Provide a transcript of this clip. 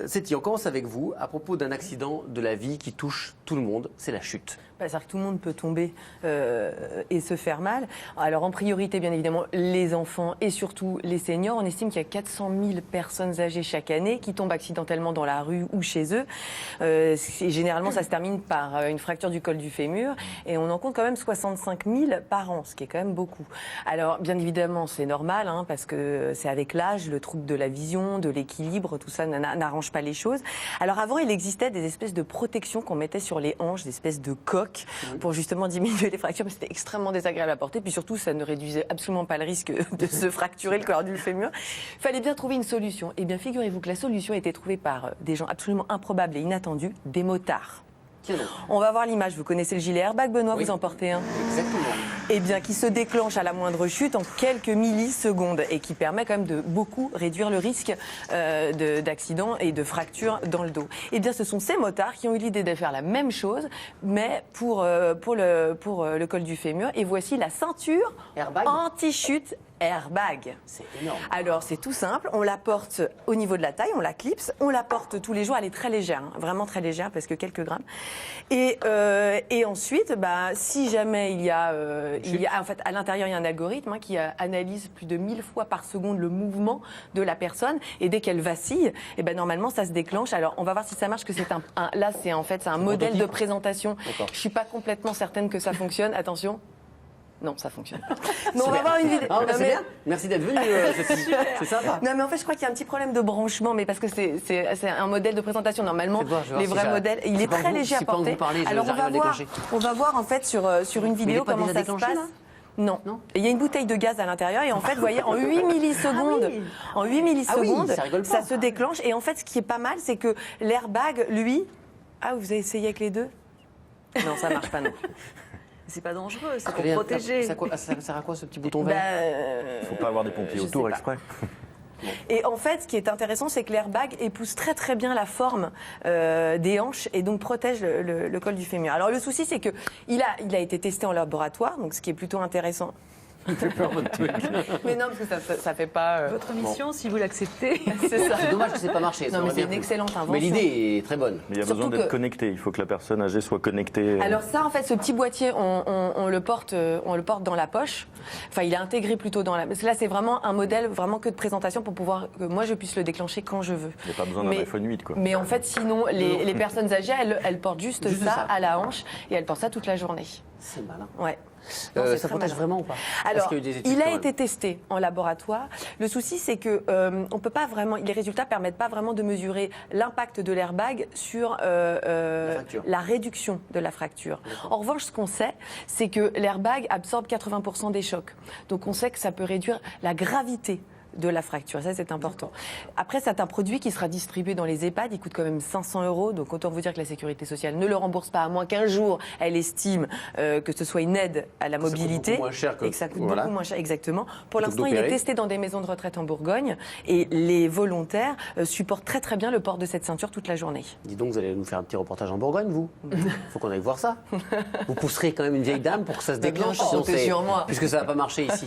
Séti, on commence avec vous à propos d'un accident de la vie qui touche tout le monde, c'est la chute. C'est-à-dire que tout le monde peut tomber et se faire mal. Alors en priorité, bien évidemment, les enfants et surtout les seniors. On estime qu'il y a 400 000 personnes âgées chaque année qui tombent accidentellement dans la rue ou chez eux. Généralement, ça se termine par une fracture du col du fémur et on en compte quand même 65 000 par an, ce qui est quand même beaucoup. Alors bien évidemment, c'est normal parce que c'est avec l'âge, le trouble de la vision, de l'équilibre, tout ça n'arrange pas les choses. Alors avant, il existait des espèces de protections qu'on mettait sur les hanches, des espèces de coques pour justement diminuer les fractures, mais c'était extrêmement désagréable à porter. Puis surtout, ça ne réduisait absolument pas le risque de se fracturer le col du fémur. Il fallait bien trouver une solution. Et bien, figurez-vous que la solution a été trouvée par des gens absolument improbables et inattendus, des motards. On va voir l'image. Vous connaissez le gilet airbag, Benoît, Oui. Vous en portez un. Exactement. Eh bien, qui se déclenche à la moindre chute en quelques millisecondes et qui permet quand même de beaucoup réduire le risque d'accident et de fracture dans le dos. Eh bien, ce sont ces motards qui ont eu l'idée de faire la même chose, mais pour le col du fémur. Et voici la ceinture Airbag anti-chute airbag. C'est énorme. Alors, c'est tout simple. On la porte au niveau de la taille, on la clipse, on la porte tous les jours. Elle est très légère, vraiment très légère, parce que quelques grammes. Et ensuite, si jamais il y a en fait, à l'intérieur, il y a un algorithme qui analyse plus de 1000 fois par seconde le mouvement de la personne. Et dès qu'elle vacille, normalement, ça se déclenche. Alors, on va voir si ça marche, que c'est là, c'est en fait, c'est un modèle de présentation. Je suis pas complètement certaine que ça fonctionne. Attention. Non, ça fonctionne pas. Mais on va voir une vidéo. C'est bien. Merci d'être venu. C'est sympa. Non, mais en fait, je crois qu'il y a un petit problème de branchement, mais parce que c'est un modèle de présentation. Normalement, les vrais modèles, il est très léger à porter. Alors, on va voir en fait sur une vidéo comment ça se passe. Non. Et il y a une bouteille de gaz à l'intérieur et en fait, vous voyez, en 8 millisecondes, ça se déclenche. Et en fait, ce qui est pas mal, c'est que l'airbag, lui, vous avez essayé avec les deux? Non, ça marche pas non plus. C'est pas dangereux, c'est pour protéger. Ça sert à quoi ce petit bouton vert? Il ne faut pas avoir des pompiers autour exprès. Et en fait, ce qui est intéressant, c'est que l'airbag épouse très très bien la forme des hanches et donc protège le col du fémur. Alors le souci, c'est qu'il a été testé en laboratoire, donc ce qui est plutôt intéressant. Il fait peur votre truc. Mais non, parce que ça fait pas. Votre mission, si vous l'acceptez. C'est ça. C'est dommage que c'est pas marché. Non, mais c'est une excellente invention. Mais l'idée est très bonne. Mais il y a besoin d'être connecté. Il faut que la personne âgée soit connectée. Alors ça, en fait, ce petit boîtier, on le porte dans la poche. Enfin, il est intégré plutôt dans la. Parce que là, c'est vraiment un modèle vraiment que de présentation pour pouvoir que moi je puisse le déclencher quand je veux. Il n'y a pas besoin d'un iPhone 8, quoi. Mais en fait, sinon, les personnes âgées, elles portent juste ça à la hanche et elles portent ça toute la journée. C'est malin. Ouais. Ça protège vraiment ou pas? Alors, il a été testé en laboratoire. Le souci, c'est que on peut pas vraiment. Les résultats permettent pas vraiment de mesurer l'impact de l'airbag sur la réduction de la fracture. En revanche, ce qu'on sait, c'est que l'airbag absorbe 80% des chocs. Donc, on sait que ça peut réduire la gravité de la fracture. Ça, c'est important. Après, c'est un produit qui sera distribué dans les EHPAD. Il coûte quand même 500 €. Donc, autant vous dire que la Sécurité sociale ne le rembourse pas, à moins qu'un jour, elle estime que ce soit une aide à la mobilité. Ça coûte beaucoup moins cher que... Et que ça coûte beaucoup moins cher, exactement. Pour l'instant, il est testé dans des maisons de retraite en Bourgogne. Et les volontaires supportent très, très bien le port de cette ceinture toute la journée. Dis donc, vous allez nous faire un petit reportage en Bourgogne, vous? Faut qu'on aille voir ça. Vous pousserez quand même une vieille dame pour que ça se déclenche, sur moi. Puisque ça va pas marcher ici.